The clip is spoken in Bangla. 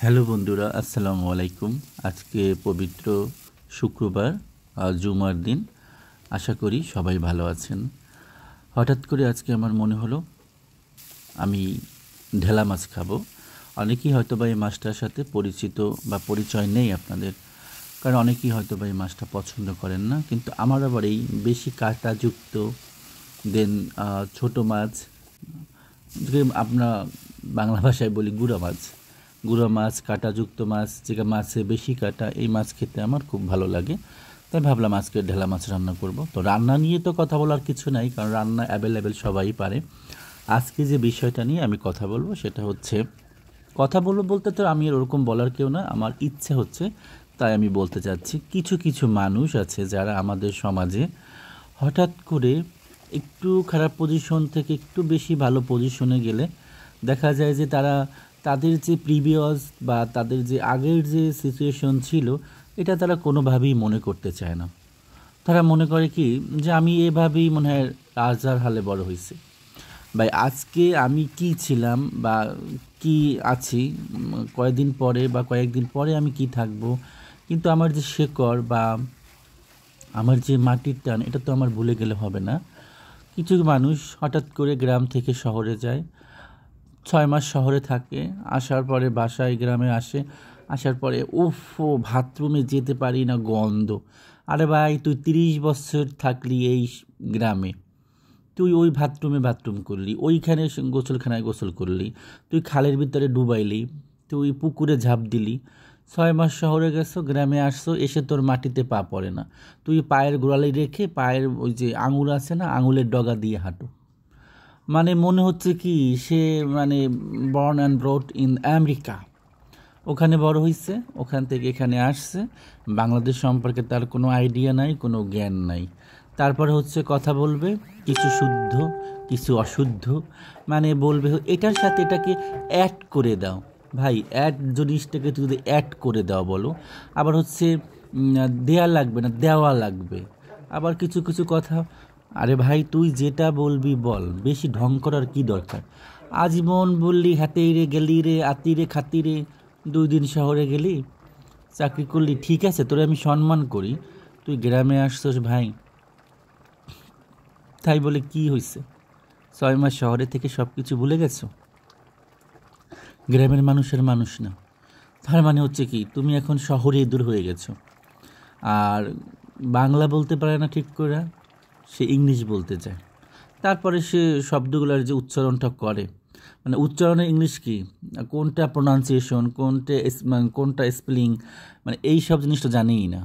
হ্যালো বন্ধুরা, আসসালামু আলাইকুম। আজকে পবিত্র শুক্রবার, জুমার দিন। আশা করি সবাই ভালো আছেন। হঠাৎ করে আজকে আমার মনে হলো আমি ঢেলা মাছ খাবো। অনেকেই হয়তো বা এই মাছটার সাথে পরিচিত বা পরিচয় নেই আপনাদের, কারণ অনেকেই হয়তো বা এই মাছটা পছন্দ করেন না। কিন্তু আমার আবার এই বেশি কাঁটাযুক্ত দেন ছোটো মাছ, যে আমরা বাংলা ভাষায় বলি গুঁড়া মাছ, কাঁটাযুক্ত মাছ, যেটা মাছে বেশি কাঁটা, এই মাছ খেতে আমার খুব ভালো লাগে। তাই ভাবলাম আজকে ঢেলা মাছ রান্না করব। তো রান্না নিয়ে তো কথা বলার কিছু নাই, কারণ রান্না অ্যাভেলেবেল সবাই পারে। আজকে যে বিষয়টা নিয়ে আমি কথা বলবো সেটা হচ্ছে, কথা বলবো বলতে তো আমি ওরকম বলার কেউ না, আমার ইচ্ছে হচ্ছে তাই আমি বলতে চাচ্ছি। কিছু কিছু মানুষ আছে যারা আমাদের সমাজে হঠাৎ করে একটু খারাপ পজিশন থেকে একটু বেশি ভালো পজিশনে গেলে দেখা যায় যে তারা তাদের যে প্রিভিয়াস বা তাদের যে আগের যে সিচুয়েশন ছিল, এটা তারা কোনোভাবেই মনে করতে চায় না। তারা মনে করে কি, যে আমি এভাবেই মনে হয় রাজার হালে বড় হয়েছে। ভাই, আজকে আমি কি ছিলাম বা কি আছি, কয়েকদিন পরে বা কয়েকদিন পরে আমি কি থাকবো, কিন্তু আমার যে শেকড় বা আমার যে মাটির টান, এটা তো আমার ভুলে গেলে হবে না। কিছু মানুষ হঠাৎ করে গ্রাম থেকে শহরে যায়, 6 মাস শহরে থাকে, আসার পরে বাসায় গ্রামে আসে, আসার পরে উফ, বাথরুমে যেতে পারি না, গন্ধ। আরে ভাই, তুই 30 বছর থাকলি এই গ্রামে, তুই ওই বাথরুম করলি, ওইখানে গোসলখানায় গোসল করলি, তুই খালের ভিতরে ডুবাইলি, তুই পুকুরে ঝাঁপ দিলি। 6 মাস শহরে গেছো, গ্রামে আসছো, এসে তোর মাটিতে পা পড়ে না। তুই পায়ের গোড়ালি রেখে পায়ের ওই যে আঙুল আছে না, আঙুলের ডগা দিয়ে হাঁটো। মানে মনে হচ্ছে কি সে মানে born and brought in America, ওখানে বড় হয়েছে, ওখান থেকে এখানে আসছে। বাংলাদেশ সম্পর্কে তার কোনো আইডিয়া নাই, কোনো জ্ঞান নাই। তারপরে হচ্ছে কথা বলবে, কিছু শুদ্ধ কিছু অশুদ্ধ, মানে বলবে এটার সাথে এটাকে অ্যাড করে দাও। ভাই, অ্যাড জিনিসটাকে যদি অ্যাড করে দাও বলো, আবার হচ্ছে দেয়া লাগবে না, দেওয়া লাগবে। আবার কিছু কিছু কথা, আরে ভাই তুই যেটা বলবি বল, বেশি ঢং করার কি দরকার? আজীবন বললি হাতেই রে গেলি রে আতি রে খাতি রে, 2 দিন শহরে গেলি, চাকরি করলি, ঠিক আছে, তোরে আমি সম্মান করি। তুই গ্রামে আসছস ভাই, তাই বলে কি হয়েছে? 6 মাস শহরে থেকে সব কিছু ভুলে গেছো? গ্রামের মানুষের মানুষ না। তার মানে হচ্ছে কি, তুমি এখন শহরে দূর হয়ে গেছো। আর বাংলা বলতে পারে না ঠিক করে, সে ইংলিশ বলতে চায়। তারপরে সে শব্দগুলোর যে উচ্চারণটা করে, মানে উচ্চারণের ইংলিশ কি, কোনটা প্রোনাউন্সিয়েশন, কোনটা কোনটা স্পেলিং, মানে এই সব জিনিসটা জানেই না।